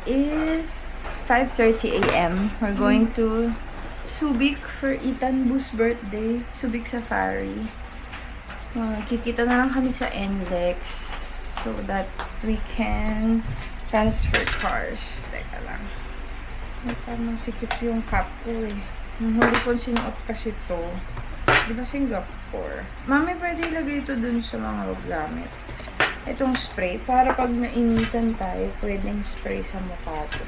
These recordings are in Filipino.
is 5:30 a.m. We're going to Subic for Ethan Boo's birthday. Subic Safari. Kikita na lang kami sa NLEX so that we can transfer cars. Teka lang. Ay, parang sikip yung cap ko eh. Yung huli kong sinuot kasi to. Di ba Singapore? Mami, pwede ilagay ito dun sa mga gamit. Itong spray, para pag nainitan tayo, pwedeng spray sa mukha to.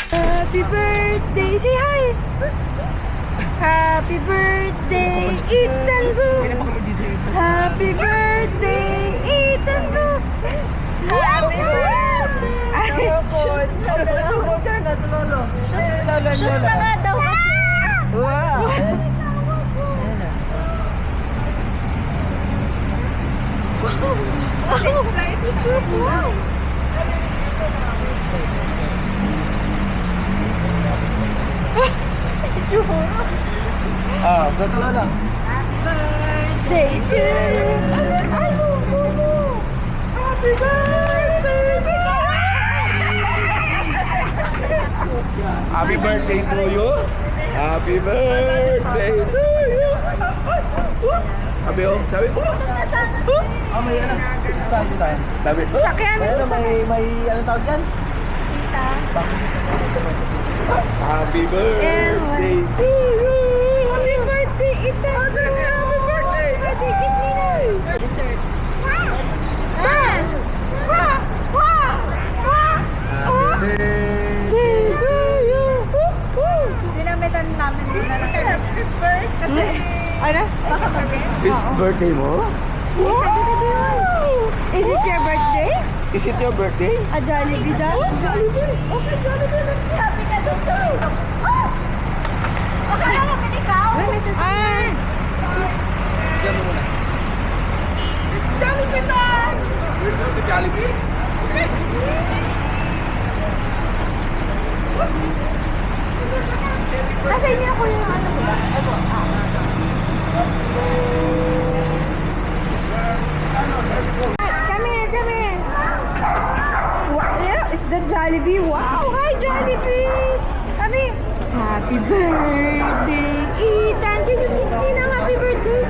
Happy birthday! Say hi! Happy birthday, Ethan Boo! Happy birthday, Ethan Boo! Happy birthday! Ay, shoes na daw. Shoes na nga daw. Wow! Excited shoes! Wow! Ganito na lang. Birthday to you! Happy birthday! Happy birthday to you. Happy birthday to you. Sabi oh, sabi po. May ano? Tayo. Sabi. Sakyan! May ano tawag yan? Happy birthday to you. Happy birthday, Ethan! Happy birthday! Happy birthday! Dessert. Happy Dinamitan namin nila lang. Happy birthday! Kasi, ano? Baka birthday? This birthday mo? Wow! Is it your birthday? Is it your birthday? A Jollibee daw? Jollibee! Okay, Jollibee! Happy ka doon sa'yo! Oh! Okay, ano naman ikaw? Ay! Diyan mo muna. It's Jollibee time! We're going to Jollibee? Okay. Nasa inyo ako yung ano ko ba? Ito. Come here. Wow, yeah, it's the Jollibee. Wow, hi Jollibee! Kami. Happy birthday, Ethan! Can you kiss Nina? Happy birthday!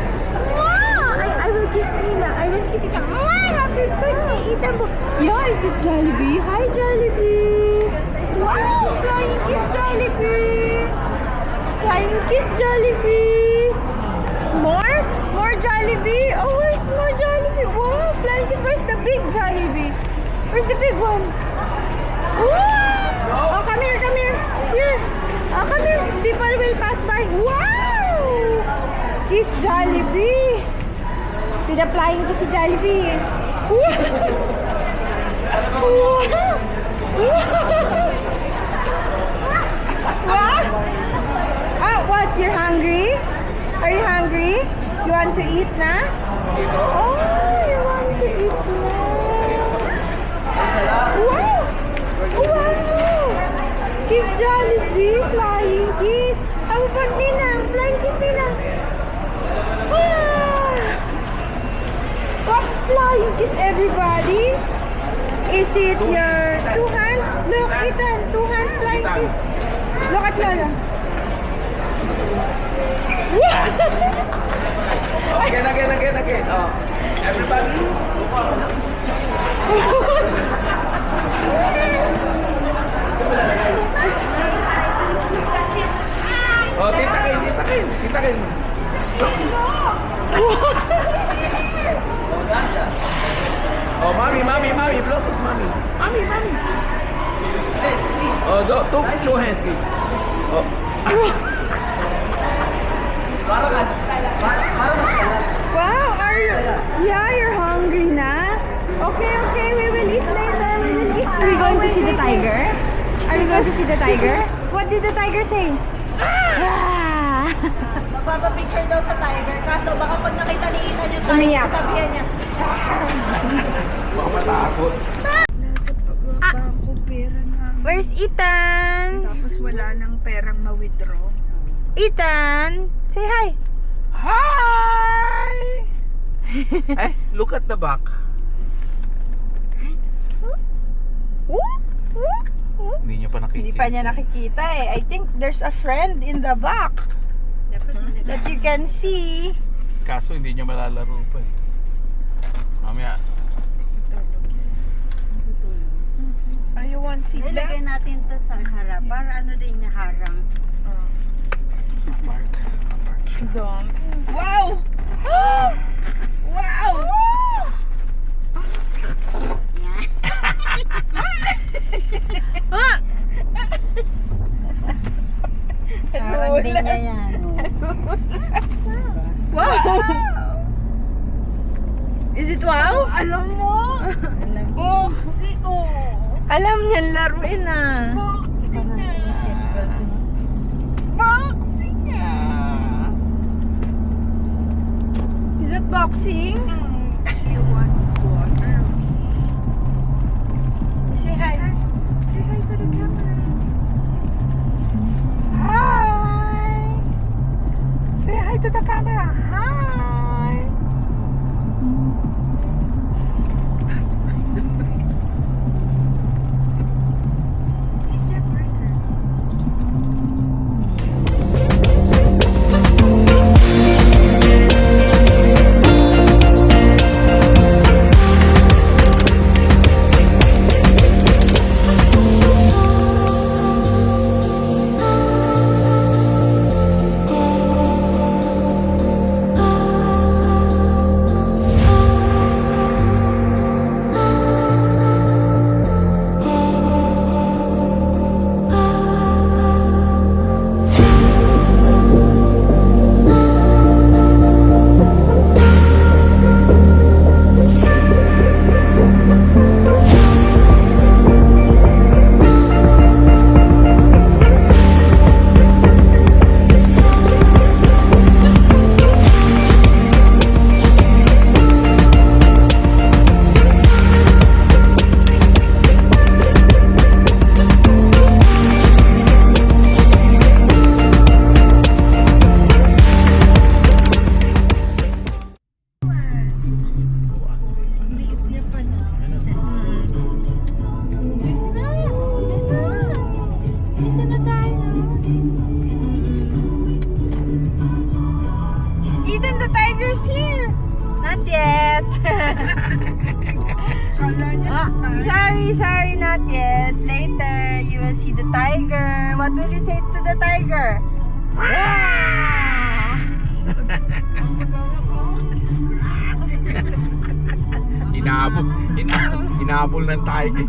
Wow! I will kiss Nina. I will kiss Nina. Happy birthday, Ethan! Yeah, is it Jollibee? Hi Jollibee! Wow! Flying kiss Jollibee! Flying kiss Jollibee! More Jollibee! Oh, where's more Jollibee? Wow! Flying kiss. Where's the big Jollibee? Where's the big one? Wow! Oh, come here. Here. Oh, come here. People will pass by. Wow! Kiss Jollibee. See the flying kiss Jollibee. Wow! Ah, what? You're hungry? Are you hungry? You want to eat na? Oh, you want to eat na? Wow! Wow! Kiss Jollibee, flying kiss. Ang pag ninang, flying kiss ninang. Wow! What flying kiss everybody? Is it your two hands? Look, Ethan, two hands flying kiss. Look at Lola. Again. Oh. Everybody. Oh, titakin. Oh, mommy, blow kiss mommy. Mommy. Oh, two hands, please. Oh. Wow, yeah, you're hungry na? Okay, we will eat later. Are we going to see the tiger? What did the tiger say? Ah! Magpapapicture daw sa tiger. Kaso baka pag nakita ni Ethan yung tiger, Umiyak. sabihan niya, Baka matakot. Nasa pagbaba ko pera na. Where's Ethan? Tapos wala nang perang ma-withdraw. Ethan, say hi. Hi! Look at the back. Hindi niya pa nakikita. Hindi pa niya nakikita eh. I think there's a friend in the back that you can see. Kaso hindi niya malalaro pa eh. Mamaya. You want seat Ilagay natin to sa harap. Para ano din niya harang. Park. Dom. Wow! Wow! Yan. Harang din niya yan. Wow! Is it wow? Alam mo? Boxy, Alam niyan laruin ah. Boxy na. Boxy na. Is that boxing? You want water? Say hi. Say hi to the camera. Hi. Say hi to the camera. Hi. Eat your burger. Ethan, the tiger's here. Not yet. Sorry, not yet. Later, you will see the tiger. What will you say to the tiger? Hinabol ng tiger.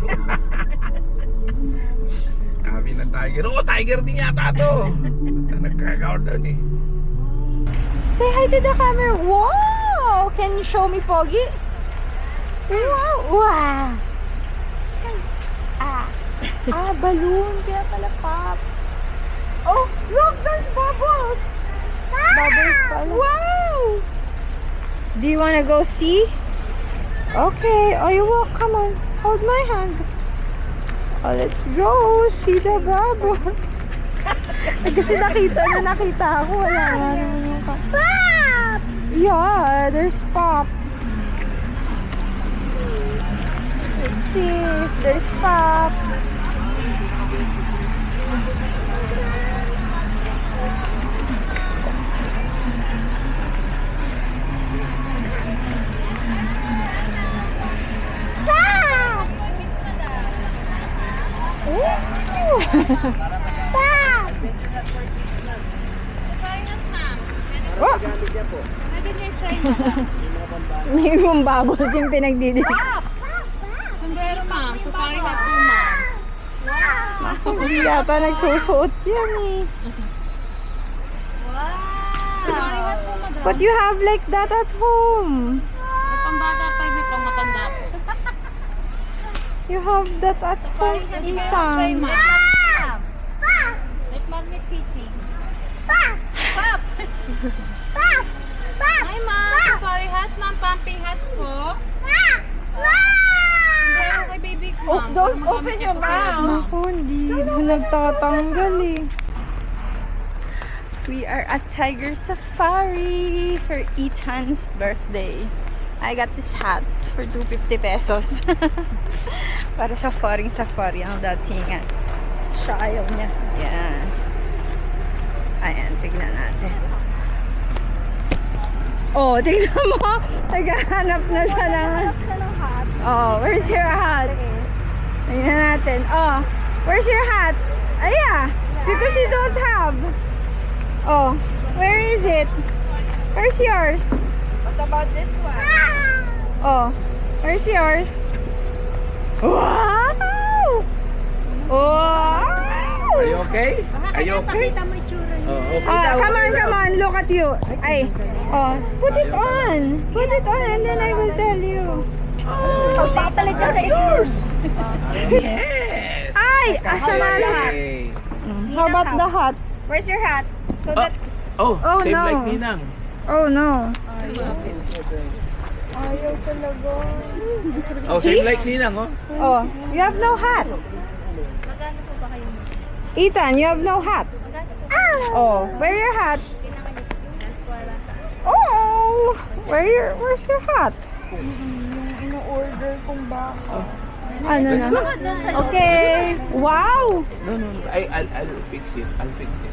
Sabi ng tiger. Oo, tiger din yata to. Nagkagaw doon eh. Say hi to the camera. Wow! Can you show me, Pogi? Wow! Wow! Balloon. Kaya pala pop. Oh, look! There's bubbles! Bubbles pala. Wow! Do you wanna go see? Okay. Oh, you walk. Come on. Hold my hand. Oh, let's go. See the bubble. Kasi nakita ako. Wala nga naman yung Pop! Yeah, there's Pop. Let's see if there's Pop. Hindi yung bubbles yung pinagdidid. Sombrero, ma'am. Safari hat po, ma'am. Hindi yata nagsusuot yan eh. Safari hat po, madam. But you have like that at home. May pambata pa, may pangmatanda po. You have that at home, Try, Ethan. ma'am. Let magnet teaching. Pop! Hi, ma'am. Safari hat, ma'am. Pumping hats po. Sombrero kay baby ko, Oh, ma'am. don't Para open magamit your niya po sa loob, mouth. Ako, hindi nagtatanggal eh. We are at Tiger Safari for Ethan's birthday. I got this hat for 250 pesos. Para sa foreign safari ang datingan. Siya ayaw niya. Yes. Ayan, tignan natin. Oh, tignan mo. Naghahanap na siya ng... Oh, where's your hat? Tignan natin. Oh, where's your hat? Ay, yeah. Because you don't have. Oh, where is it? Where's yours? What about this one? Oh, where's yours? Wow! Wow! Are you okay? Are you okay? Pakita mo yung tsura niya. Oh, okay. Oh, daw, come on, okay come daw. on. Look at you. Ay. Oh, put it on. Put it on and then I will tell you. Oh, papalit ka sa That's yours. Yes. Ay, asa na Okay. lahat? How about the hat? Where's your hat? So Oh, that... oh, Oh, same no. like Ninang. Oh no. Ayaw talaga. Oh, same like Ninang, oh. Oh, you have no hat. Magkano po ba kayo? Ethan, you have no hat. Magkano po? Oh, wear your hat. Wala sa... Oh, where's your hat? Ino-order kong baka. Ano Let's na? go. Okay. Wow. No. I'll fix it. I'll fix it.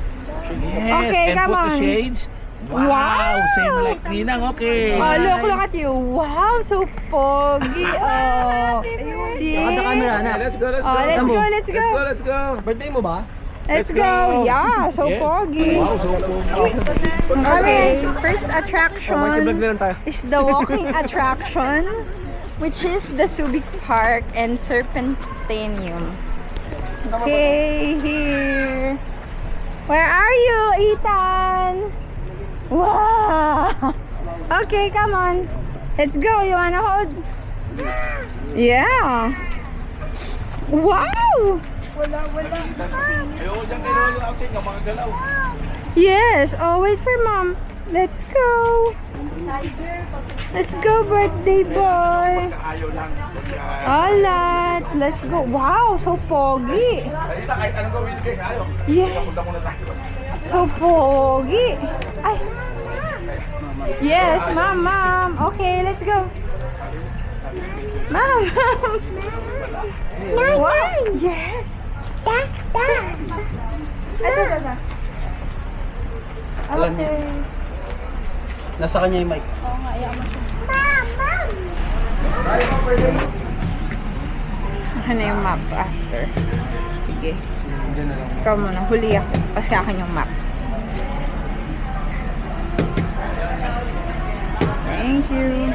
Yes, Okay, and come put on. the shades. Wow, Wow. same like Ninang. Okay. Oh, look at you. Wow, so pogi. Oh, see? Let's go. Let's Oh, go. let's go. Let's go. Birthday mo ba? Let's Let's go. go. Yeah, so Yes. pogi. Wow, so cool. Okay, first Vlog attraction na lang tayo. is the walking attraction, which is the Subic Park and Serpentarium. Okay, here. Where are you, Ethan? Wow. Okay, come on. Let's go. You wanna hold? Yeah. Wow. Ayoko dyan kay Lolo outside. Yung mga galaw. Yes. Oh, wait for mom. Let's go. Let's go, birthday boy. Ayaw lang. Alat. Let's go. Wow, so pogi. Ayun na, kahit anong gawin guys. Ayaw. Yes. Punta muna tayo. So pogi. Ay. Yes, mom. Okay, let's go. Mom. Wow. Yes. Ito. Alam niya. Okay. Nasa kanya yung mic. Ano na yung map after? Sige. Ikaw muna. Huli ako. Kasi akin yung map. Thank you.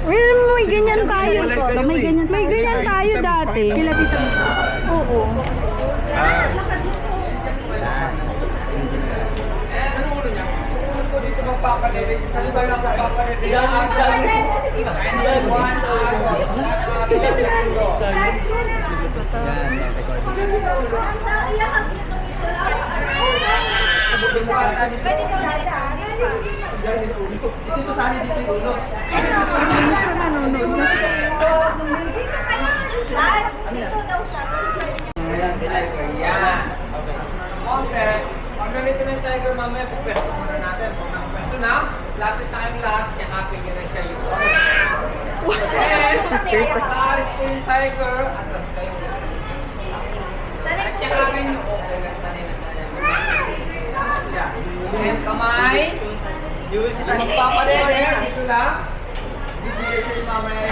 Well, may ganyan tayo. May ganyan tayo dati. Kila tita mo. Oo. Dito sa akin, dito yung ulo. Okay. Pag nandito na yung tiger mamaya, pupwesto muna natin. Pag nakapwesto na, lapit tayong lahat, yakapin nyo na siya yung then, paalis po yung tiger, atras kayo. At yakapin nyo, okay lang, sanay na sanay. Siya. Then, kamay. Magpapalit yan, dito lang. Bibigay siya yung mamaya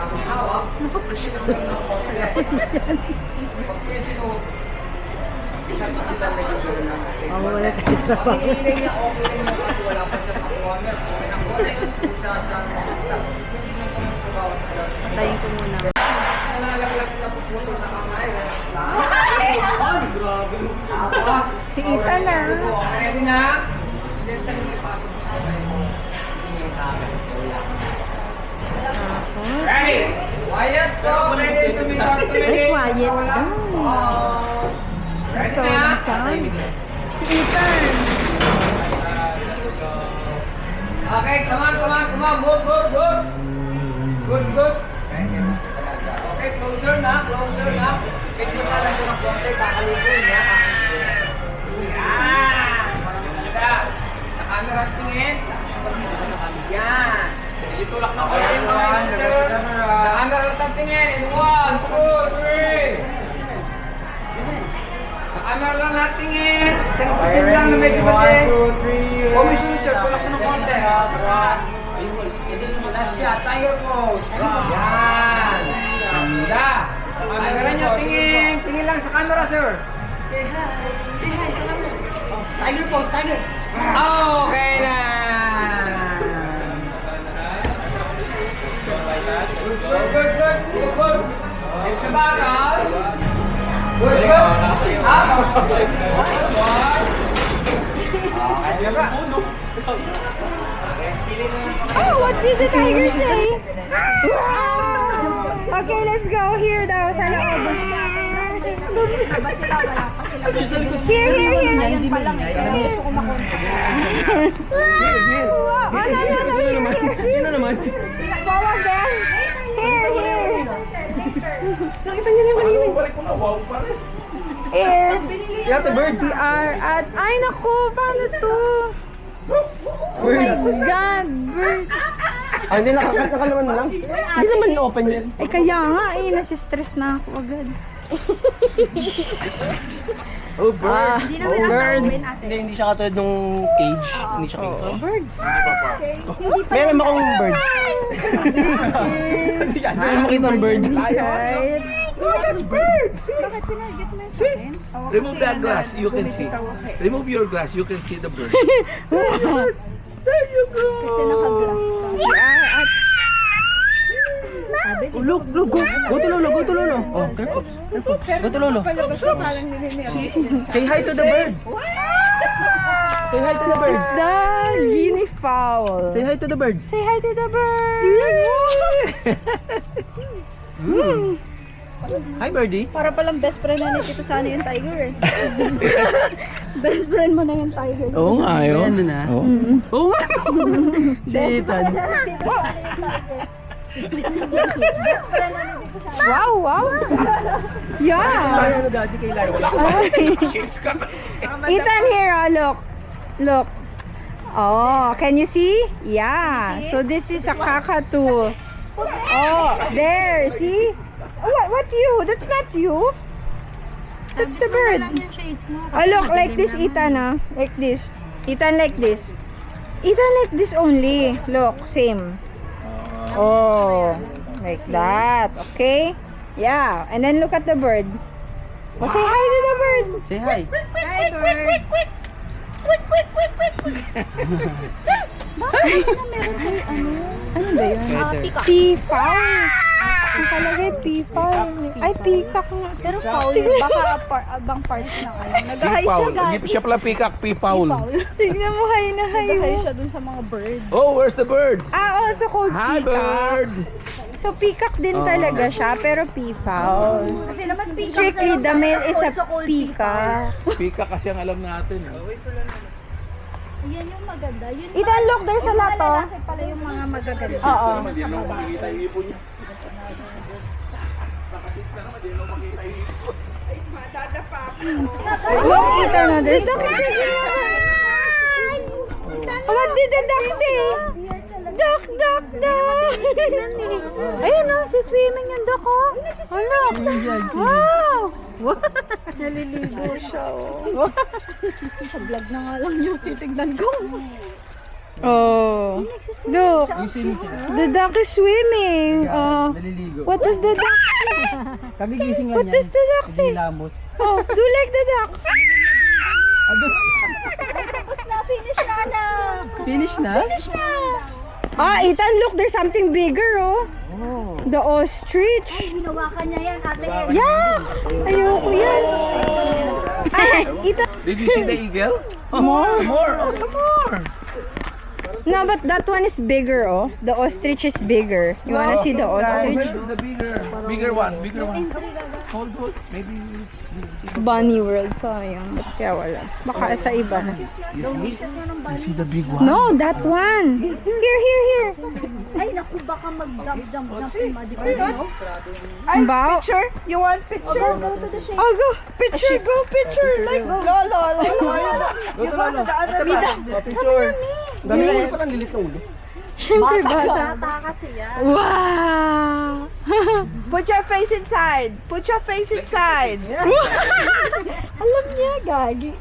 yung hawak. Pag-pwesto mo, isang sila na yung gano'n natin. Wala tayo trabaho. Ang hiling niya, okay rin yung at wala pa siya pakuha na. Okay na ko na yun, isa siya ang basta. Tayin ko muna. Nalalaglag na puputo na kamay. Grabe. Si Ethan na. Ready na? Silenta yung ipasok mo kamay mo. Hindi yung tawag. Ready? Quiet go! Ready? Sumibak to ready? Ay, quiet Wala. down. Ready So, na? sound. Si Ethan. Okay, come on. Move. Good. Okay, closer na. Medyo sana ito ng konti, kakalipin niya. Yan! Maganda. Sa camera tingin. Dito ka sa camera. Yan. Sige, tulak na kayo yung mga yun, sir. Sa camera tingin. In 1, 2, 3. Sa camera lang natingin. Isang position lang na medyo mati. 1, 2, 3. Kung may sunod, sir, tulak mo ng konti. Last shot, tiger pose. Yan. Ganda. Camera nyo, tingin. Tingin lang sa camera, sir. Tiger pose, tiger. Okay na. Good. Hit the bottom. Good. Up. Okay ba? Oh, what did the tiger say? Wow! Okay, let's go. Here daw, sa loob. Ba sila, wala pa sila. Here. Hindi pa lang. Gusto ko makontak. Wow! Oh, no. Yun na naman. Forward then. Here. Nakita niyo yung kanina. Balik mo na, wow pa rin. Here. Yeah, the bird. We are at... Ay, naku, paano to? Oh my God, bird. Ah, hindi, nakakalaman mo lang. Hindi naman open yan. Eh, kaya nga nasistress na ako agad. Oh, bird. Bird. Hindi siya katulad nung cage. Hindi siya cage. Birds. Meron akong bird. Gusto mo makita ang bird? Right. Oh, that's bird! Bakit pinagit mo sa akin? Remove that glass, you can see. Remove your glass, you can see the bird. There you go! Kasi naka-glass ka. We are at... Oh, look, go to Lolo, go to Lolo. Oh, careful. Go to Lolo. Say hi to the bird. Say hi to the This bird. is the guinea fowl. Say hi to the bird. Say hi to the bird. Hi, birdie. Para palang best friend na ni Tito Sunny yung tiger eh. Best friend mo na yung tiger. Oo nga, yun. Ano na? Oo nga. Si Ethan. Wow. Yeah. Ethan here, look. Oh, can you see? Yeah. So this is a cockatoo. Oh, there. See? What you? That's not you. That's the bird. Oh, look, like this, Ethan, like this. Ethan, like this. Ethan, like this only. Look, same. Oh, like that. Okay? Yeah. And then look at the bird. Oh, say hi to the bird. Say hi. Hi, bird. Ano ba yun? Peacock. Peafowl. Nakalagay peafowl. Ay, peacock nga. Pero foul, baka abang parts ng ano. Nag-hi siya P-fowl. guys. Hindi siya pala peacock, P-fowl. Tignan mo, hay na hay. Nag-hi siya dun sa mga birds. Oh, where's the bird? Also called Hi, peacock. bird! So, peacock din talaga siya, pero peafowl. Kasi naman peacock Strictly, na lang the sa male is a also called peacock. Peacock kasi ang alam natin. Yan yung maganda. Yun Ethan, look, there's a lot, oh. lalaki pala yung mga magaganda. Oo. Hindi naman makikita yung ipon niya. Look, Ethan, oh, there's a What did the duck say? Duck. Ayun oh, si swimming yung duck oh. Oh, look. Wow. Naliligo siya oh. Sa vlog na nga lang yung titignan ko. Oh. Look. The duck is swimming. Oh. Naliligo. What does the duck say? Kagigising What does the duck say? Lamos. Oh, do you like the duck? Tapos na, finish na na. Finish na? Finish na. Ah, Ethan, look, there's something bigger oh. The ostrich. Hinawakan niya yan, ate. Yeah. Ayoko yan. Ay, Ethan. Did you see the eagle? More. Some more! Oh, some more! No, but that one is bigger, oh. The ostrich is bigger. You wanna see the ostrich? The bigger one. Hold. Maybe. Bunny World, sayang. Ba't kaya wala? Baka sa iba na. You see the big one? No, that one. Here. Ay, naku, baka mag-jump yung magic. Ano? Ang bao. Picture? You want picture? Go to the shade. Oh, go. Picture, go picture. Like, lolo. You go to the other side. Picture. Dami na parang lilit na ulo. Siyempre bata. Bata kasi yan. Wow! Put your face inside. Put your face inside. Alam niya, gagi.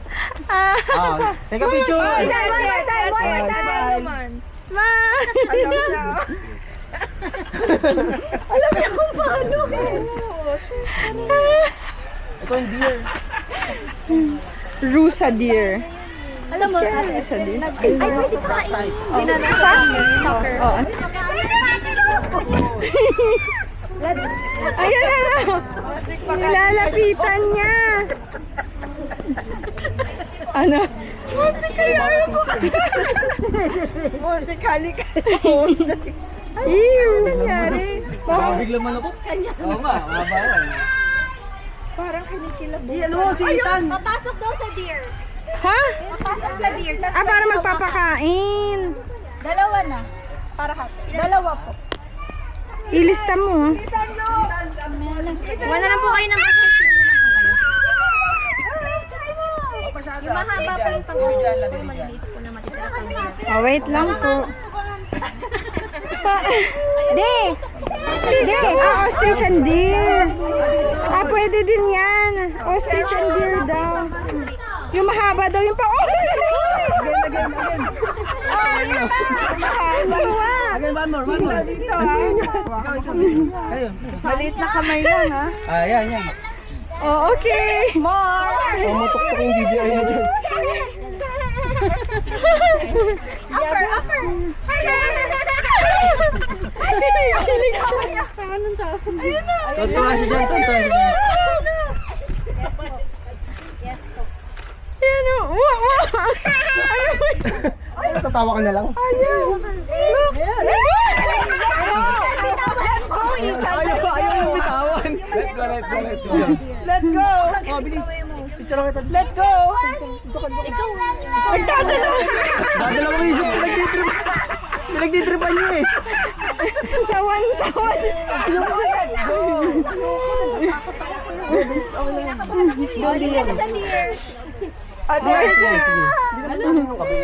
Take a picture. Smile! Alam niya kung paano. Ito yung deer. Rusa deer. Alam mo, ate, Rusa deer. ay, pwede ka kain. Soccer. Oo. Ayan na! Nilalapitan niya! Ano? Monte kaya mo. Monte kali. Ew! Nangyari? Bigla man ako. Oo nga, mababa yan. Parang kinikilab. Di, ano mo, si Ethan. Papasok daw sa deer. Ha? Papasok sa deer. Tas Para magpapakain. Dalawa na. Dalawa po. Ilista mo. Wala na po kayo ng basket. Yung mahaba po yung pang-uwi. Maliliit po na matitira kami. Oh, wait lang po. Di! Ostrich and deer. Pwede din yan. Ostrich and deer daw. Yung mahaba daw yung Again. Again, one more. Kayo. Maliit na kamay lang, ha? Yan. Oh, okay. More. Matuktok yung video ayun dyan. Upper. Tuntua siya dyan, tuntua siya dyan. Yes po. Yan o. Ay, tatawa ka na lang. Ayaw yung bitawan. Let's go. Let go. Oh, bilis. Picture lang kita. Let go. Dadala ko isip. Pinagtitripan niyo eh. Tawan. Hindi yan. Ate,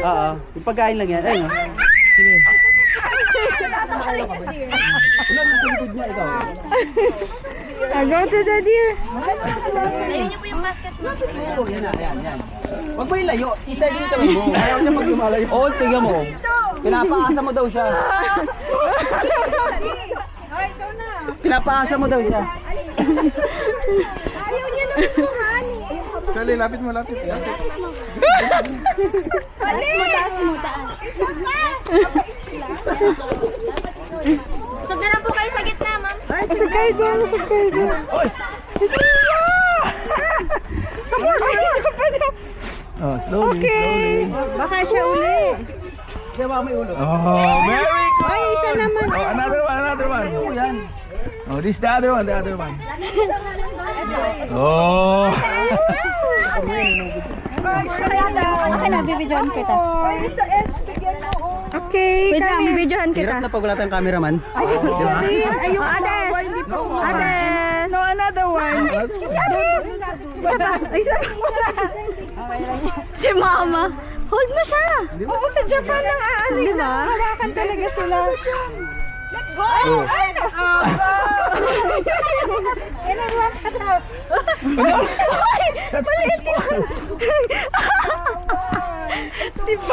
Oo. Yung pagkain lang yan. Ayun. Sige. Wala mo tulikod niya ikaw. Go to the deer. Ayun niyo po yung basket mo. Oo, yan. Huwag mo ilayo. Steady yung kamay mo. Ayaw niya pag lumalayo. Oo, tignan mo. Pinapaasa mo daw siya. Pinapaasa mo daw siya. Ayaw niya na ituhan. Kali, lapit mo. Mutaas. Usog na lang po kayo sa gitna, ma'am. Usog kayo doon. Oh, slowly. Okay. Baka siya uli. Kaya baka may ulo. Oh, very good. Ay, isa naman. Oh, another one. Oo, yan. Oh, this the other one. Oh. Okay na, bibidyohan kita. Okay, kami bibidyohan kita. Hirap na pag wala tayong cameraman. Ayun, Ades. Ades. no, another one. Si Mama. Hold mo siya. Oo, sa Japan ang aano yun. Hawakan talaga sila. Let go. Maliit yan.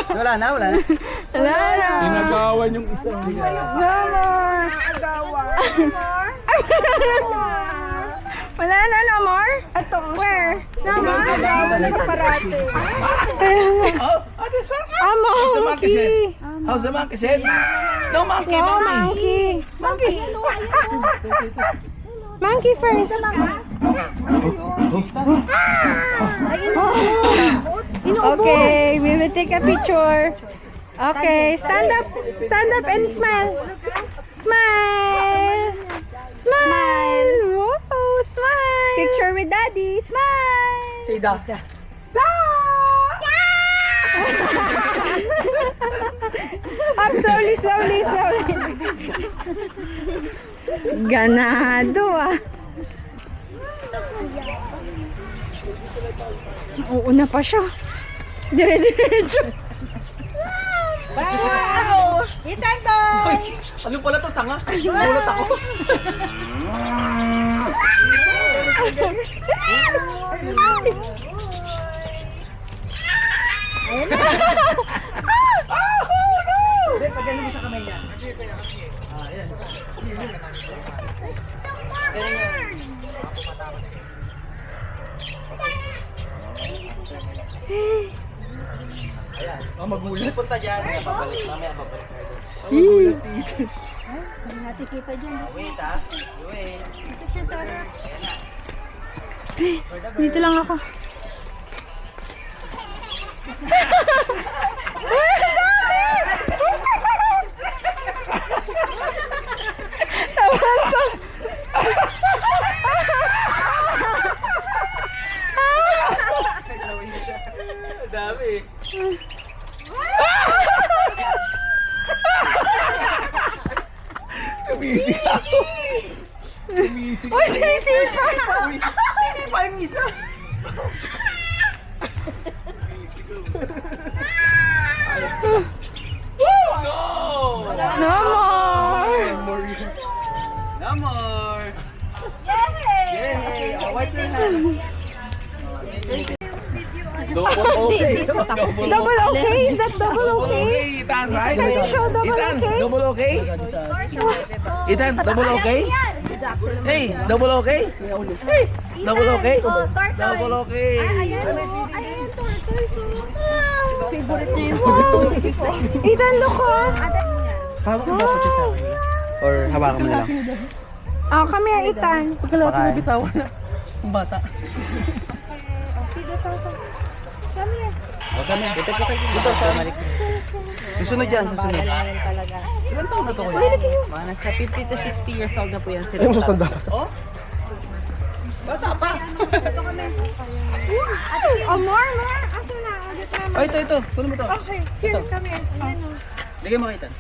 Wala na. Wala na. Inagawan yung isa. Wala na, no more? Where? No more? Parate. Oh, this one. How's the monkey said? How's the monkey said? No monkey, No, monkey. monkey. Monkey first. Okay, we will take a picture. Okay, stand up and smile. Smile. Smile. Wow, smile. Picture with daddy. Smile. Say da. Up slowly. Ganado ah. Uuna pa siya. Dire-diretso. Wow! Ethan boy! Ano pala to, sanga? Gulat ako. Hindi, pag ano mo sa kamay niya. Ayan. Ayan. Magulat. Punta dyan. Babalik. Mamaya babalik. Magulat dito. Hindi natin kita dyan. Wait Wait. Dito lang ako. Ang dami. Tumisik ako. Tumisik. Uy, sinisisa! Hindi pa yung isa. No! No more! No more! Yay! Oh, wipe your hand. Double okay. Double okay? Is that double okay? Ethan, right? Can you show double Ethan, okay? double okay? Ethan, double okay? Hey, double okay? Hey, double okay? Double okay. Ayan, tortoise. Favorite niya yung Ethan, look ah! Hawak mo ba ito sa akin? Or hawakan mo na lang? Oh, come here, Ethan. Pagkalapit mo bitawan na. Ang bata. Come here. O kami, dito sa susunod yan, susunod. Ilan taon na to kuya? Mga nasa 50 to 60 years old na po yan sila. Ay, mas tanda pa sa... Oh? Bata pa! Oh, more. Asa na? Oh, dito naman. Ay, ito. Kunin mo to. Okay, here, Ito. come here. Ayan, oh. Bigyan mo kita.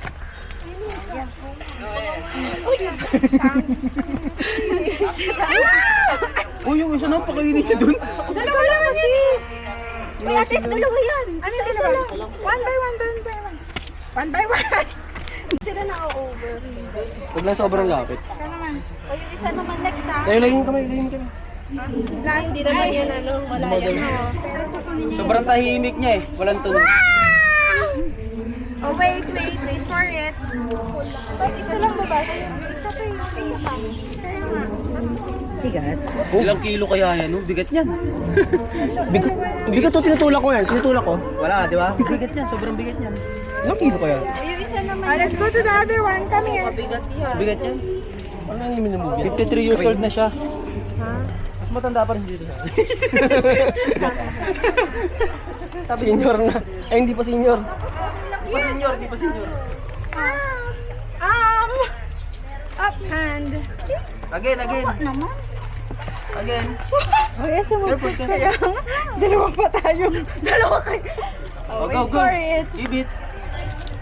Uy, yung isa na, pakainin niya dun. Dalawa lang kasi. May atis, dalawa yan. Ano isa lang? One by one. One by one. Sila na-over. Huwag lang sobrang lapit. O yung isa naman next ha. Tayo laging kami. Hindi naman yan ano. Wala yan. Sobrang tahimik niya eh. Walang tunog. Oh wait for it. Ba't isa lang ba ba? Isa pa yun. Isa pa. Ilang kilo kaya yan? No? Bigat niyan. bigat to, tinutulak ko yan. Tinutulak ko. Wala, di ba? Bigat yan, sobrang bigat niyan. Ilang kilo kaya? Yung isa naman. Let's go to the other one. Come here. Bigat yan. Ano nang imin mo? 53 years old na siya. Mas matanda pa rin dito. Senior na. Ay, hindi pa senior. Hindi pa senior. Up hand. Again. Again. Oh, yes, Careful ka. Dalawa pa tayo. Dalawa kayo. Oh, go. for it. Ibit.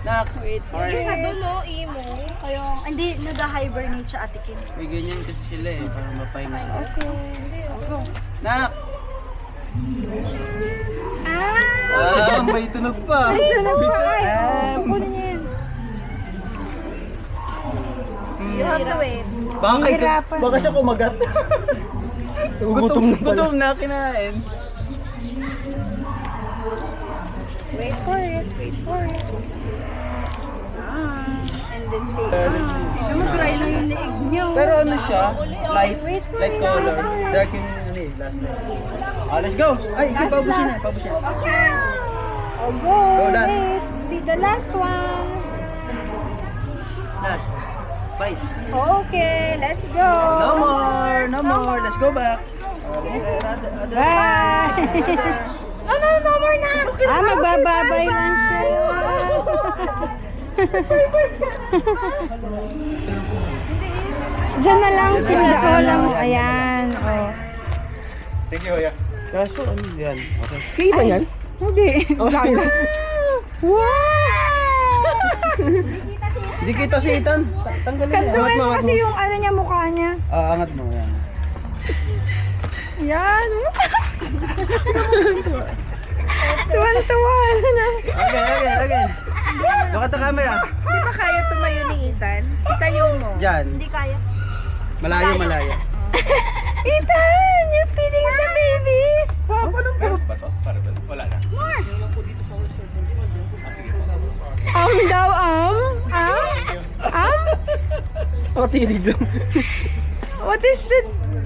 Nak. Wait for Isa doon no, imo. Kayo, hindi, nag-hibernate siya atikin. May ganyan kasi sila eh. Para mapahinga sila. Okay, hindi. Okay. Nak. Ah! May tunog pa. Ay, tunog pa. Ay, kukunin niya yan. You have to wait. Baka siya kumagat. Gutom na kinain. Wait for it. And then say, Mag-dry lang yung leeg niyo. Pero ano siya? Light color. Dark yung ano eh, last night. Let's go! Ay, ikaw pabusin na. Oh, go. last. Wait. Be the last one. Last. Bye. Okay, let's go. No more. Let's go back. Bye. No more na. Ah, Magbababay lang siya. Diyan na lang siya lang. Ayan. Oh. Kaso, ano yan? Okay. Kita yan? Hindi. Gago. Wow! Hindi kita si Ethan. Tanggalin niya. Kanduin mo kasi yung ano niya, mukha niya. Angat mo. Yan. Yan. Tuwan-tuwa na. Again. Look at the camera. Di ba kaya tumayo ni Ethan? Itayo mo. Diyan. Hindi kaya. Malayo. Ethan, you're feeding the baby. Daw, Nakatinig lang. What is the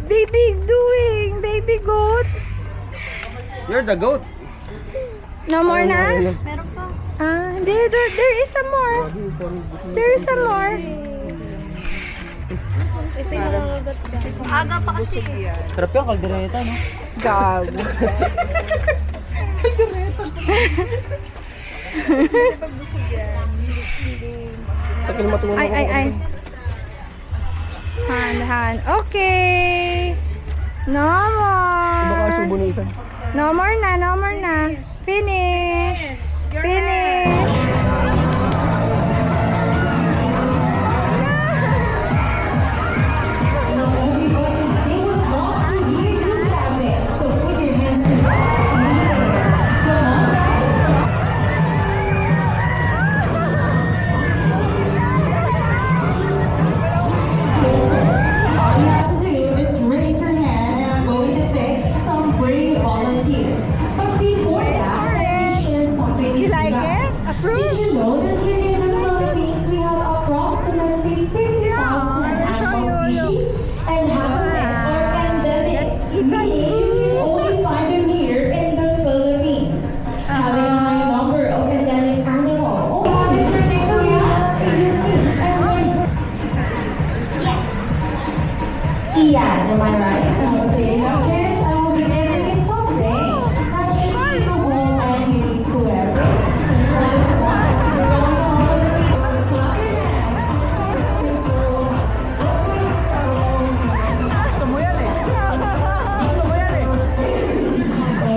baby doing? Baby goat? You're the goat. No more na? Meron pa. Hindi. There is some more. There is some more. Ito yung nangagat. Aga pa kasi. Sarap yung kaldereta, no? Gago. Tapos matulungan Ay. Han. Okay. No more. Baka subo na Ethan. No more na. Finish. You like it? Approve? Did you know that here in the Philippines we have approximately 50,000 animal species and half of them are endemic, meaning you can only find them here in the Philippines. Having a high number of endemic animals. Oh, Mr. Nicola, Ian, am I right? Okay, now parents, I will be giving you something that you need to home and you need to wear. For this one, we're going to have a seat on the clock.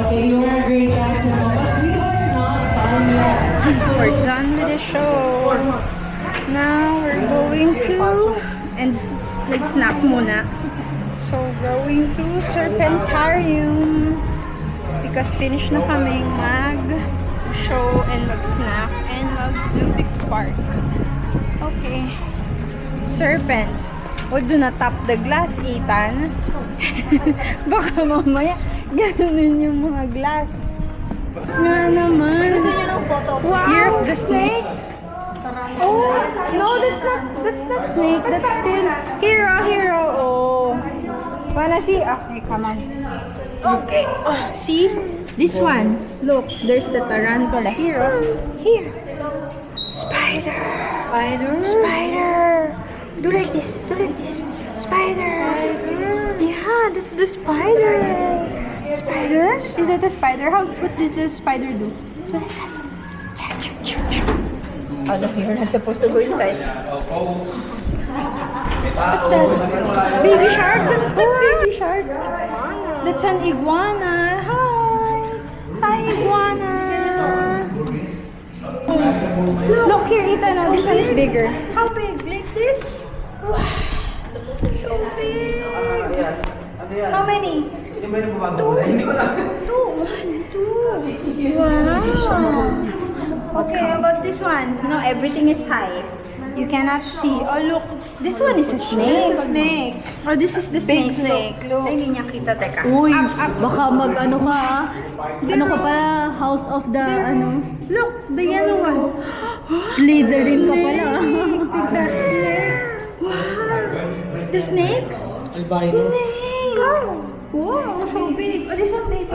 Okay, you are a great dancer, but we are not done yet. We're done with the show. Now we're going to and nag-snack muna. So going to Serpentarium because finish na kaming mag-show and mag-snack and mag-zoo park. Okay. Serpents. Huwag do na tap the glass, Ethan. Baka mamaya ganunin yung mga glass. Nga naman. Gusto niyo ng photo? Wow! Year of the snake? Oh, no, that's not snake. That's still hero. Oh. Wanna see? Okay, come on. Okay. Oh, see? This one. Look, there's the tarantula. Hero. Here. Spider. Do like this. Spider. Yeah, that's the spider. Spider? Is that a spider? What does the spider do? Do like that. Oh, no, you're not supposed to go inside. What's that? Baby shark? What's that baby shark? That's an iguana. Hi, iguana. Look here, Ethan. This one is bigger. How big? Like this? Wow. So big. How many? Two. Wow. Okay, how about this one? No, everything is high. You cannot see. Oh, look. This one is a snake. This is a snake. Oh, this is the Big snake. snake, look. Ay, hindi niya kita. Teka. Uy, Up. baka mag-ano ka ah. Ano ka pala? House of the ano? Look, the yellow one. Slytherin ka pala. Wow. Is the snake? Snake. Wow, so big. Oh, this one big.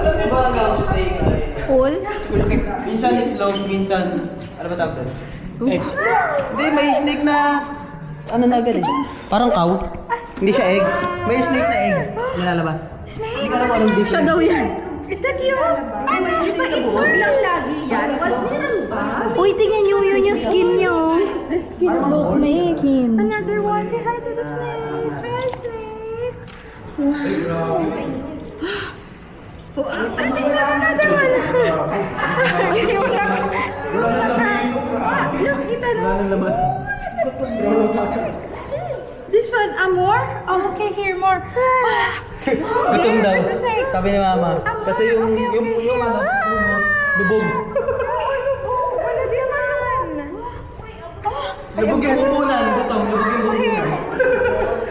Full? Minsan itlog, minsan... Ano ba tawag doon? Egg. Hindi, may snake na... Ano na agad eh? Parang cow. Hindi siya egg. May snake na egg. Nilalabas. Snake. Hindi ka alam anong difference. Siya daw yan. Is that you? Ay, itlog lang lagi yan. Meron ba? Uy, tingnan nyo yun yung skin nyo. The skin. Look, may skin. Another one. Say hi to the snake. Hi, snake. Wow. Ano this one? Another one. Look, Ethan. This one, more? Oh, okay, here, more. Gutom daw. Where's the snake? Sabi ni Mama. Kasi yung ano, lubog. Wala din naman. Lubog yung bubunan. Gutom, lubog yung bubunan.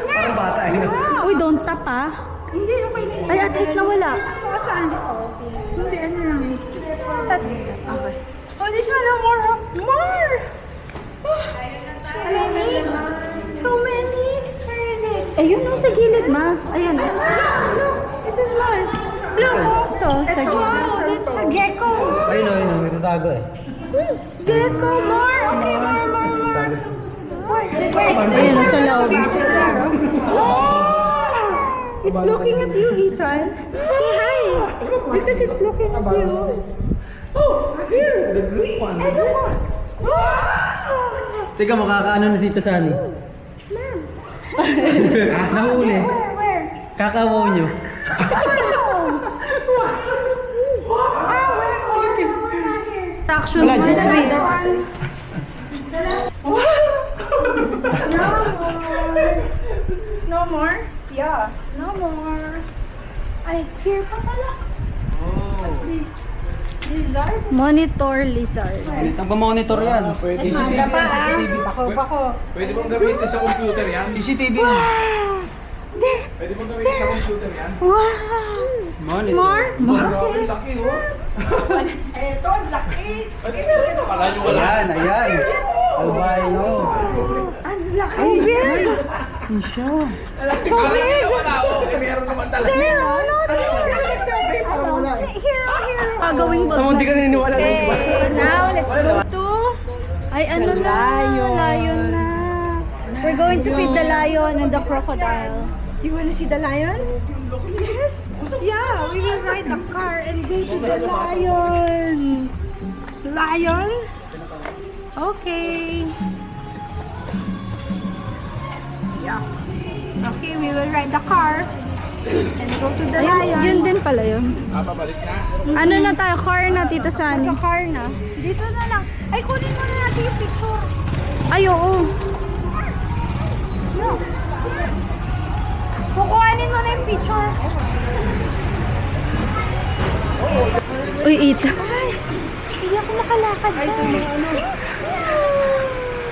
Parang bata eh. Uy, don't tap ah. Hindi, okay na. Ay, at least nawala. Saan? Hindi, ano lang. Okay. Oh, this one, more. More! Oh, so many. So many. Where is it? Eh, yun yung sa gilid, ma. Ayan. Look, this is one. Look. Ito, sa gilid. Wow, it's a gecko. Ayun o, may tatago eh. Gecko, more. Okay, more. Ayan, sa loob. It's looking at you, Ethan. Say hi. Because it's looking at you. Oh, here. The green one. Teka, makakaano na dito sa ani? Nahuli. Where? Kakawaw nyo. Actions this week. No more? Yeah. No more. Ay, here pa pala. What's this? Lizard? Monitor lizard. Nagpa-monitor yan. Manda pa ah. Bako. Pwede mong gamitin sa computer yan? CCTV yan. Pwede mong gamitin sa computer yan? Wow! Monitor. Grabe, laki oh. Ito, laki. Kala nyo wala. Ayan, ayan. Albino. Ang laki. So big. So big. Wala oh. Meron naman talaga. There, ano? Here. Gagawing ba? Hindi ka naniniwala. Okay, now let's go to Ay, ano na? Lion na. We're going to feed the lion and the crocodile. You wanna see the lion? Yes. Yeah, we will ride the car and go to the lion. Lion? Okay. Yeah. Okay, we will ride the car and go to the lion. Yun din pala yun. Pabalik na. Ano na tayo? Car na, Tita Sunny. Car na. Dito na lang. Ay, kunin mo na natin yung picture. Ay, oo. No. Kukuhanin mo na yung picture. Uy, Ita. Ay, hindi ako nakalakad pa. Ay, ito yung ano.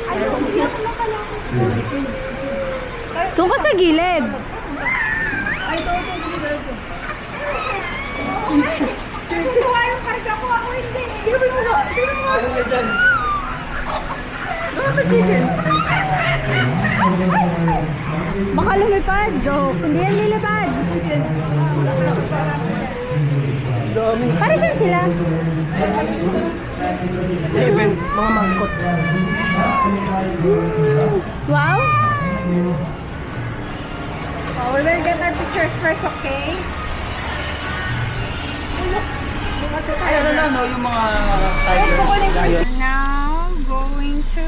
Ay, hindi ako nakalakad pa. Doon ka sa gilid. Kukuha yung karga ko. Ako hindi. Sino mo na? Ano na dyan? Baka lumipad. Joke. Hindi yan lilipad. Para saan sila? Even, mga mascot. Wow. Oh, we will get our pictures first, okay? Ay, ano na, no? Yung mga tiger. Lion. Now, going to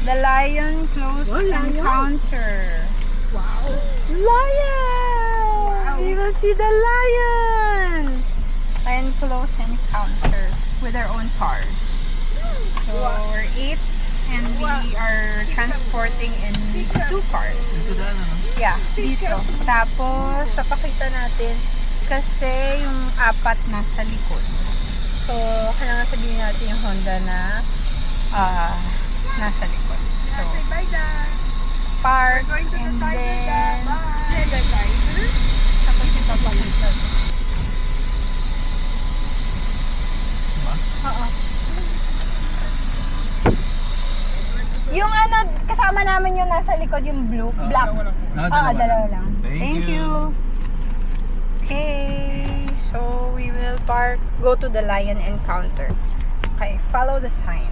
the lion close encounter. Wow. Lion! We will see the lion! Lion close encounter with our own cars. So, we're 8 and we are transporting in 2 cars. Yeah, dito. Tapos, papakita natin kasi yung 4 nasa likod. So, kailangan sabihin natin yung Honda na nasa likod. So, park and then tapos ipapakita. Oo. Yung ano, kasama namin yung nasa likod, yung blue, black. Dalawa lang. Thank you. Okay, so we will park, go to the lion encounter. Okay, follow the sign.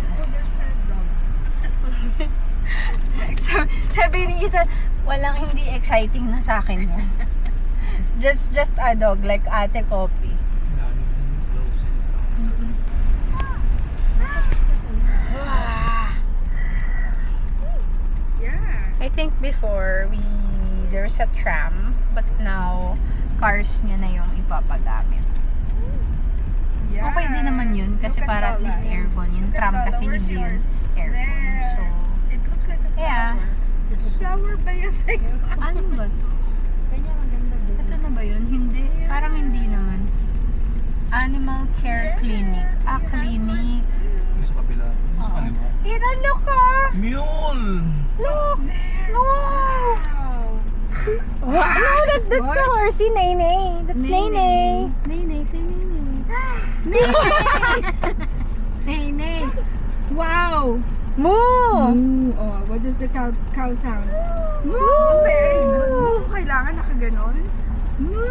So, sabi ni Ethan, walang hindi exciting na sa akin yan. Just a dog, like Ate Kopi. I think before there's a tram, but now cars niya na yung ipapagamit. Okay din naman yun kasi para at least aircon. Yung tram kasi hindi yun aircon. So, It looks like a yeah. flower ba yan sa Ano ba to? Ito na ba yun? Hindi. Parang hindi naman. Animal Care Clinic. Ah, clinic. Sa kabila. Sa kaliwa. Ethan, look ah! Mule! Look! Wow! Wow! No, that's the horsey, Nene. That's Nene. Nene, say Nene. Nene. Wow. Moo! Oh, what does the cow sound? Moo! Very good. Moo, kailangan nakaganon. Moo!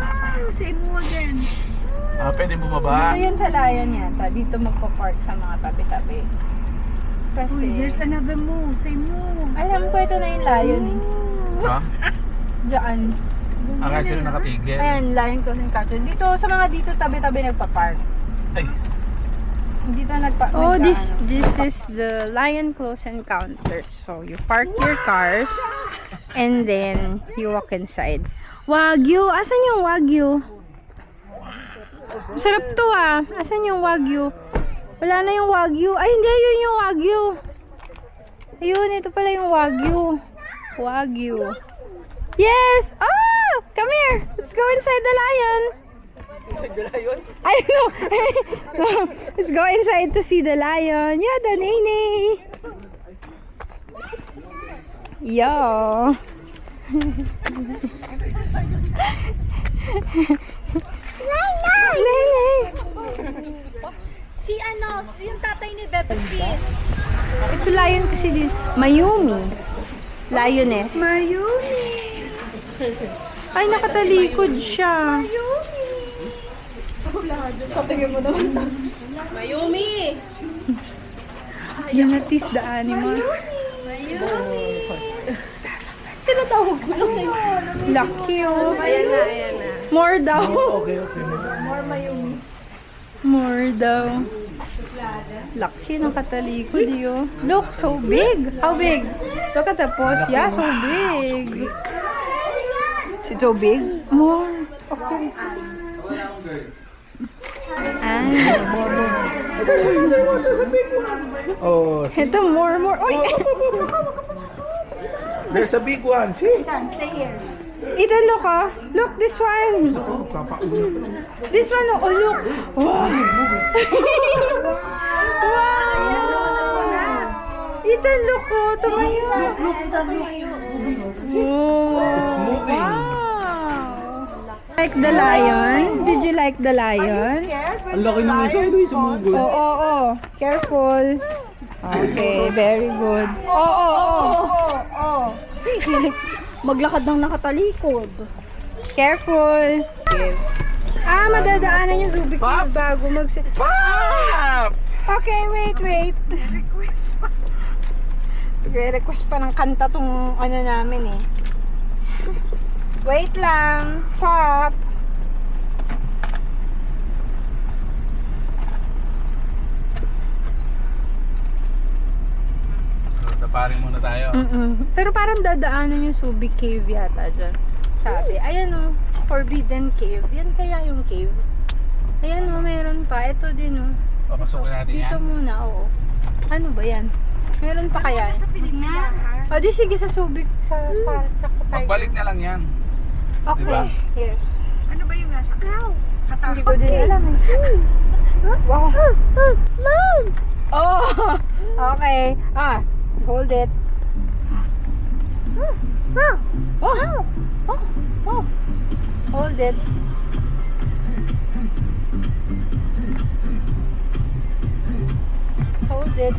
Say moo again. Pwede bumaba. Ito yun sa lion yata. Dito magpa-park sa mga tabi-tabi. Kasi, Uy, there's another moo. Say moo. alam ko ito na yung lion eh. Ha? Diyan. Kaya sila nakatigil. Ayan, lion crossing counter. Dito, sa mga dito tabi-tabi nagpa-park. Ay. Dito this is the lion close encounter. So you park your cars and then you walk inside. Wagyu, asan yung Wagyu? Masarap to ah. Asan yung Wagyu? Wala na yung Wagyu. Ay hindi, yun yung Wagyu. Ayun, ito pala yung Wagyu. Wagyu. Yes! Ah! Come here! Let's go inside the lion. I know. No, let's go inside to see the lion. Yeah, the Nene. Yeah. Nene. Si yung tatay ni Bebe Kid. Ito lion kasi din. Mayumi. Lioness. Mayumi. Ay, nakatalikod siya. Mayumi. You notice the animal. Tinatawag ko. Lucky oh. Ayan na. More daw. Okay. More daw. Lucky ng katalikod yun. Look, so big. How big? Look at the paws. Yeah, so big. Is it so big? More. Okay. Ah. Oh, Ito, more. Uy! there's a big one. See? Ethan, look ah. Look, this one. This one, oh, look. Wow. Wow. Ethan, look oh. Tumayo. Wow. Like the lion? Did you like the lion? Ang laki ng isa. Ito yung sumugod. Oh. Careful. Okay, very good. Sige, maglakad ng nakatalikod. Careful. Ah, madadaanan yung Rubik Cube bago Okay, wait. Request pa ng kanta tong ano namin eh. Wait lang. Pop. Sa paring muna tayo. Pero parang dadaanan yung Subic Cave yata dyan. Sabi, ayan o, Forbidden Cave. Yan kaya yung cave. Ayan o, meron pa. Ito din o. Papasukin natin yan. Dito muna, oo. Ano ba yan? Meron pa kaya? O di sige sa Subic, sa Pagbalik na lang yan. Okay, Diba? yes. Ano ba yung nasa cow? Hindi ko din alam eh. Wow. Oh! Okay. Hold it. Hold it. Hold it.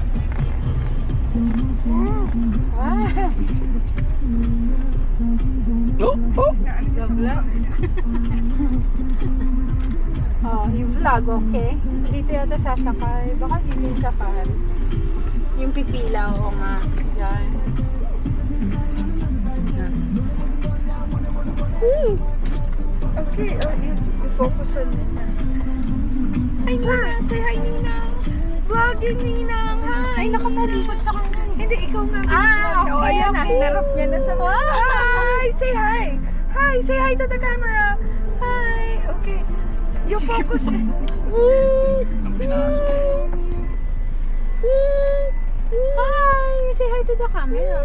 Yung vlog, okay? Dito yata sasakay. Baka dito yung sakay. Yung pipila, oo nga. Diyan. Okay, focus on Nina. Ay, Ninang, say hi, Ninang. Vlogging, Ninang. Hi. Ay, nakatalikod sa kanya. Hindi, ikaw nga. Okay, Oh, ayan na, okay. hinarap niya na sa... Hi, say hi. Hi, say hi to the camera. Hi, okay. You focus. Hi! Say hi to the camera.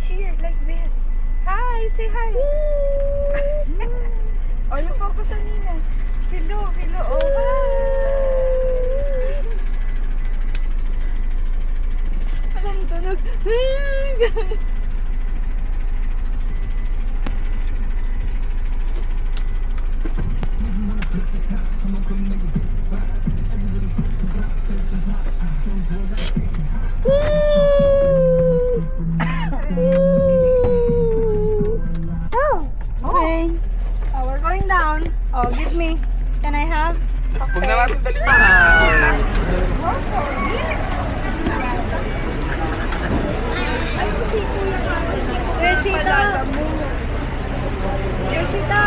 Here, like this. Hi, say hi. Oh, you focus on Nina. Hello, hello. Oh, hi. Walang tunog. Okay. Oh, we're going down. Oh, give me. Can I have? Huwag na natin dalitan. Kuya Chita. Kuya Chita.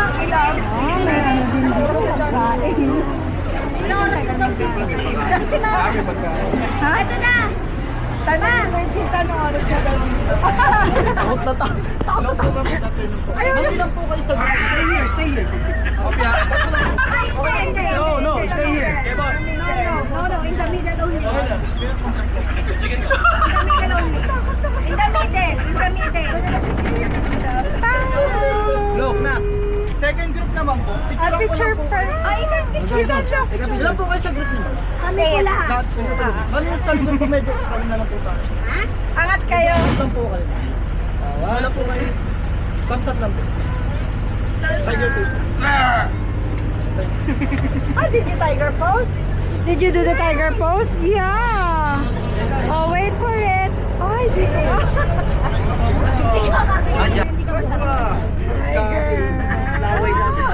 Ha? Ito na. Tanong, kung chita ng oras na daw dito. Takot na takot. Ayaw na. Stay here, stay here. No, no, stay here. No, in the middle only. In the middle only. In the middle. Look, nak. Second group naman po. A picture first. Ay, picture ka siya. Ilan po kayo sa group niyo? Kami po lahat. Lahat po. Ano yung sa group po medyo kami na lang po tayo? Angat kayo. Lang po kayo. Wala po kayo. Thumbs up lang po. Tiger face. Did you tiger pose? Did you do the tiger pose? Yeah. Oh, wait for it. Ay, di ko. Laway lang siya.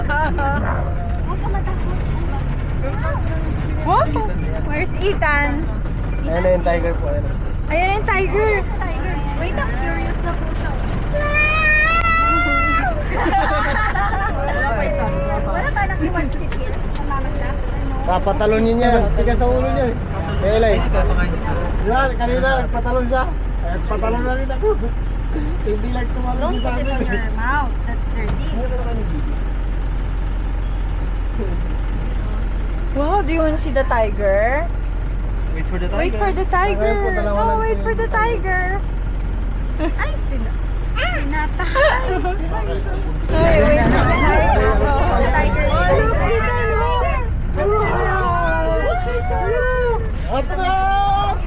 Whoa! Where's Ethan? Ayan na yung tiger po. Ayan. Ayan yung tiger. Wait, I'm curious na po siya. Wala ba nakiwan si Kit? Namamasdak? Papatalonin niya. Tiga sa ulo niya. Kaya Eli. Yan, kanina nagpatalon siya. Kaya patalon na rin ako. Hindi lang tumalon Don't sa put it on amin. your mouth. That's dirty. Wow, do you want to see the tiger? Wait for the tiger. Wait for the tiger. Ayan po, dalawa Oh, lang wait po for yun. the tiger. Ay, pinatahay. Ay, wait for the tiger. Oh, the tiger. Oh, look, Ethan, look. Wow. Atras!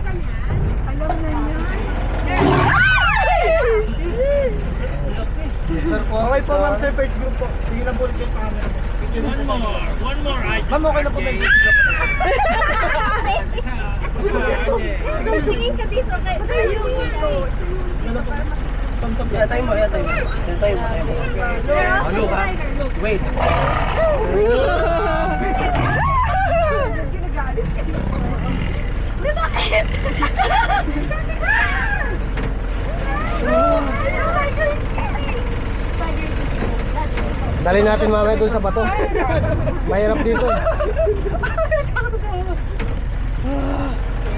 Alam na niya. Sir po. Okay po ma'am sir, first group po. Sige lang po ulit kayo sa camera. One more. Ma'am, okay na po may video po. Tingin ka dito kay Thumbs up. Yatay mo, yatay mo. Yatay mo, yatay mo. Oh, look ha. Wait. Dali natin mamaya doon sa bato. Mahirap dito.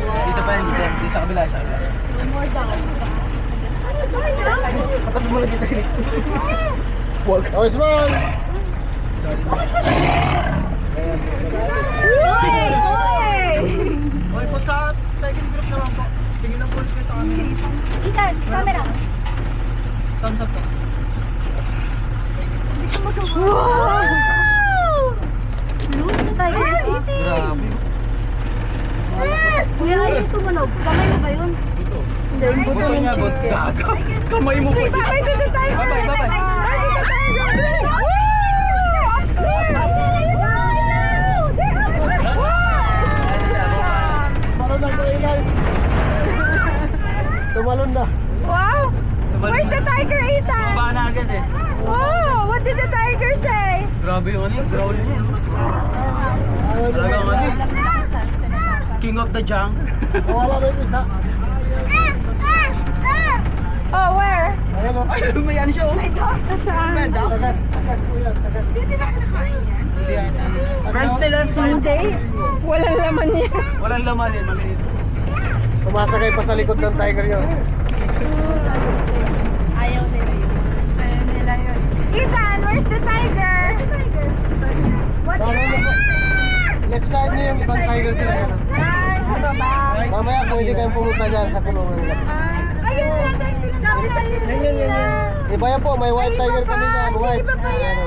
Dito pa yan, dito. Dito sa kabila, sa kabila. Kapatid mo lang dito. Huwag. Oh, smile! Okay po sa second group naman po. Sige lang po ulit kayo sa camera. Ethan, camera. Thumbs up po. Wow! Look, the tiger is eating. Grabe. Kuya, ano yung tumunog? Kamay mo ba yun? Hindi, yung buto Buto ng niya, but chicken. gaga. Kamay mo pa. Bye-bye to the tiger! Bye-bye, bye-bye. Bye to the tiger! Tumalon na, Kuya. Tumalon na. Wow! Where's the tiger, Ethan? Baba na agad eh. Oh, what did the tiger say? Grabe yung ano yung growl niya. Talagang ano eh. King of the jungle. Wala na yung isa. Oh, where? Ayan o. Ay, lumayan siya o. Saan? Hindi nila kinakain yan. Friends nila. Hindi. Walang laman niya. Walang laman yan, maliit. Sumasakay pa sa likod ng tiger yun. Ayaw nila yun. Ethan, where's the tiger? What's Left side niyo yung ibang tiger sila yan. Ay, sa baba. Mamaya pwede kayong pumunta dyan sa kulungan nila. Ayun na, sabi sa iyo. Iba yan po, may white tiger kami dyan. White. Iba pa yan.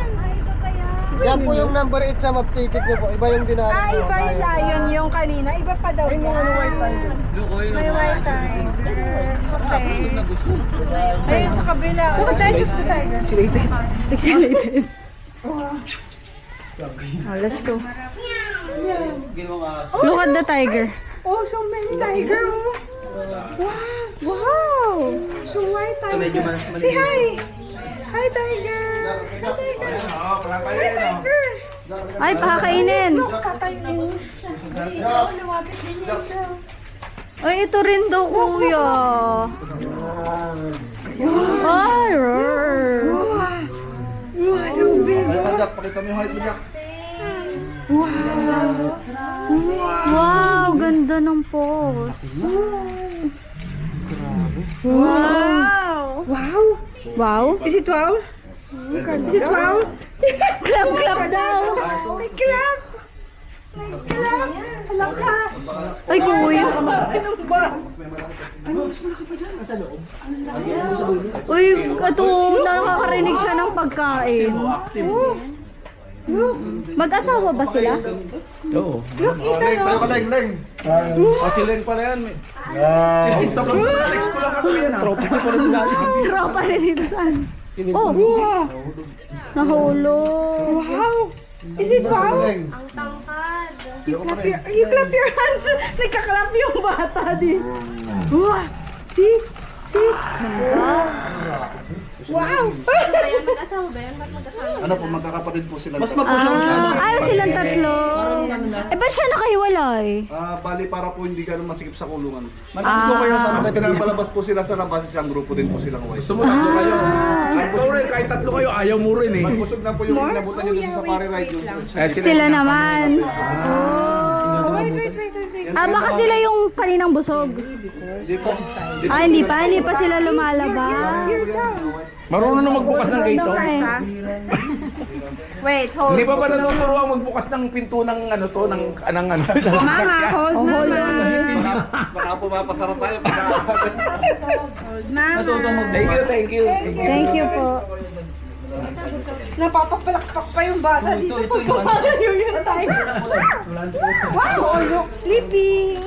Yan po yung number 8 sa map ticket niyo po. Iba yung dinari niyo. Iba yung lion yung kanina. Iba pa daw yan. May white tiger. Okay. Ayun sa kabila. Look at that, just the tiger. Excited. Oh, let's go. Look at the tiger. Oh, so many tiger. Oh. Wow. Wow. So white tiger. Say hi. Hi, tiger. Hi, tiger. Hi, tiger. Ay, pakakainin. Kakainin. Lumapit din niya siya. Ay, ito rin daw, kuya. Ay, roar. Wow, so big. Pakita mo yung height mo niya. Wow, ganda ng pose. Wow. Wow. Wow. Is it wow? Is it wow? Clap, clap daw. May clap. May clap. Alam ka. Ay, kuya. Uy, ito, nakakarinig siya ng pagkain. Mag-asawa ba sila? Oo. Leng, tayo ka leng, leng. Pasiling pala yan. Tropa rin dito saan? Oh, nahulog. Wow. Is it wow? Leng. You clap your hands. Nagka-clap yung bata din. Wow. See? See? Wow. Ano po, magkakapatid po sila. Mas mapusyong siya. Ayaw silang tatlo. Eh, ba't siya nakahiwalay? Bali para po hindi ganun masikip sa kulungan. Malakas ko kayo sa mga Pinapalabas po sila sa labas, isang grupo din po silang white. Gusto mo tatlo kayo? Ikaw rin, kahit tatlo kayo, ayaw mo rin eh. Pagpusog na po yung inabutan nyo doon sa safari ride. Yung Sila naman. Oh. Baka sila yung kaninang busog. Hindi po. Hindi pa sila lumalabas. Marunong na magbukas ng gate, oh. Wait, hold. Hindi pa ba natuturo ang magbukas ng pinto ng ano to, ng ano? Mama, hold mama. Baka pumapasara tayo. Mama. Thank you, thank you. Thank you po. Napapapalakpak pa yung bata dito. Pag kumalayo yung tiger. Wow, oh look, sleeping.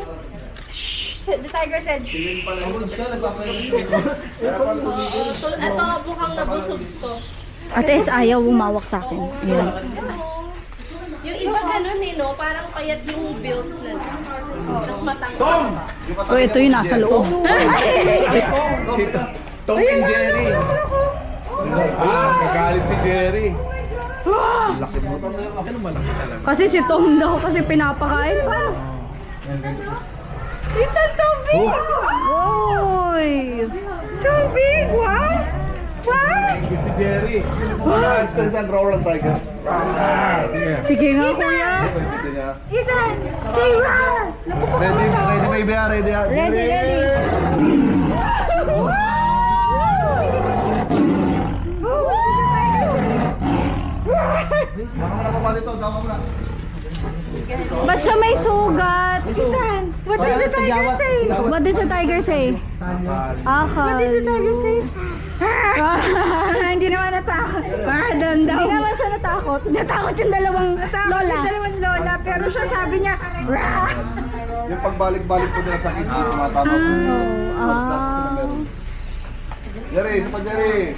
The tiger said, shh. Ito, mukhang nabusog to. Ate S, ayaw umawak sa akin. Yan. Yung iba ganun eh, no? Parang payat yung build nila. Tapos matangkad. Tom! Oh, ito yung nasa loob. Tom and Jerry. Nagalit si Jerry. Laki mo. Ano malaki talaga? Kasi si Tom daw, kasi pinapakain pa. Ethan, so big. Oy! So big, wow. Wow. Si Jerry. Spencer, draw lang tiger. Sige nga, kuya. Ethan, say wow. Ready, ready baby, ready. Ready, ready. Baka mo na pa dito, daw mo na. Ba't siya may sugat? Ethan, what did the tiger say? What does the tiger say? Akal. What did the tiger say? Hindi naman natakot. Pardon daw. Hindi naman siya natakot. Natakot yung dalawang lola. Yung dalawang lola, pero siya sabi niya, rah! Yung pagbalik-balik po nila sa kids, tumatama po. Jerry, isa pa Jerry.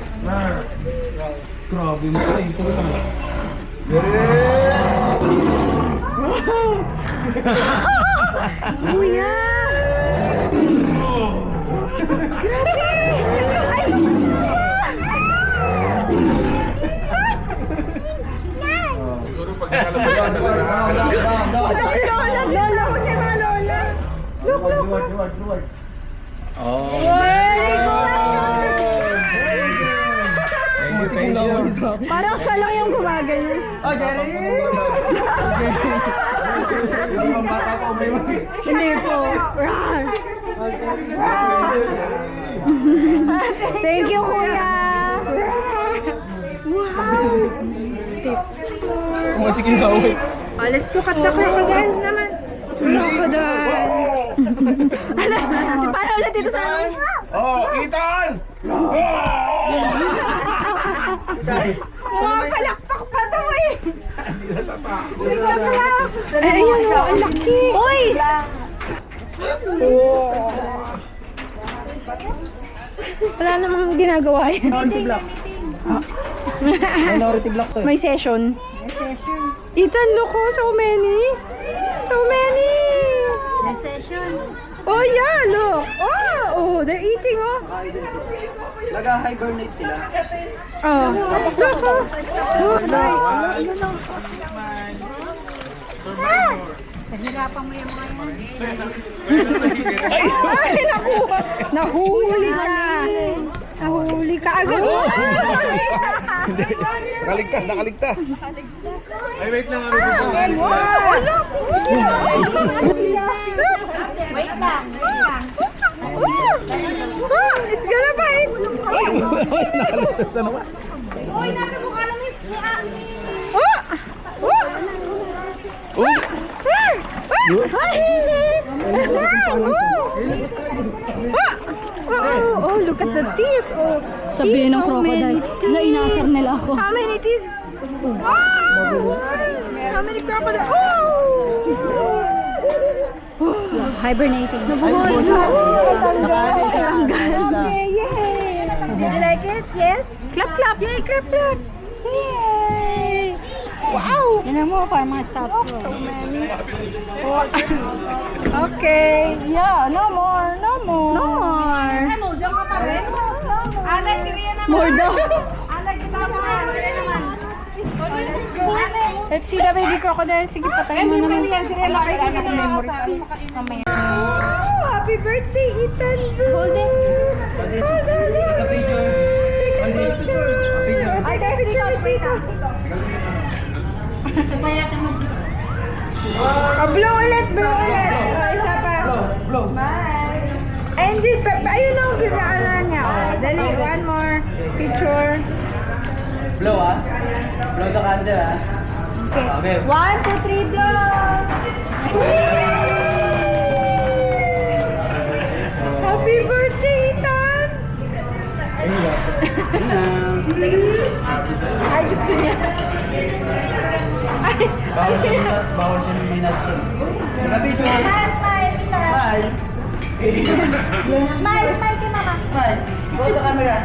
Grabe mo eh. Kuya! Lola, lola ko niya na lola. Look, look. Oh. Very good. Parang siya lang yung gumagano. Oh, Jerry! Hindi po. Thank you, kuya. Wow. Sige na, uwi. Oh, let's look at the crocodile naman. Crocodile. Paano ulit dito sa amin? Oh, Ethan! Mga palakpak pa to eh. Ay, ayun o, ang laki. Uy! Wala namang ginagawa yan. Minority block. Minority block to eh. May session. Ethan, look oh, so many. So many. May session. Oh yeah, look. Oh, they're eating oh. Nag-hibernate sila. Oh, look oh. Look. Ay, nakuha. Nahuli ka. Nahuli ka agad. Nakaligtas, nakaligtas. Ay, wait lang. Ano dito? Wow! Wait lang. It's gonna bite! Uy, nasa mukha lang ni Ami. Oh, look at the teeth! Oh, Sabihin ng crocodile na inasar nila ako. How many teeth? Wow! How many crocodile? Oh! Hibernating. Nabuhol. Nakain siya. Okay, yay! Did you like it? Yes? Clap, clap! Yay, clap, clap! Yay! Wow! Yan mo, para mga stop. So many. Okay. Yeah, no more. No more. No more. Ano, diyan ka pa rin? Alex, si Rian naman. More daw. Alex, kita mo yan. Rian naman. Let's see the baby crocodile. Sige, patayin mo naman. Si Rian lang kayo Memory card. Oh, happy birthday, Ethan. Hold it. Hold it. Ay, dahil dito. Oh, blow ulit, blow ulit. Oh, isa pa. Blow. Bye. Ay, hindi. Ayun lang, pinaalan niya. Oh, dali, one more picture. Blow ah. Blow the candle ah. Okay. 1, 2, 3, blow! Happy birthday, Ethan! Ay, gusto niya. Ay, Bawal siya nuts, bawal siya nuts. Nag-video. smile, Ethan. Smile. Smile kay mama. Smile. Go to the camera.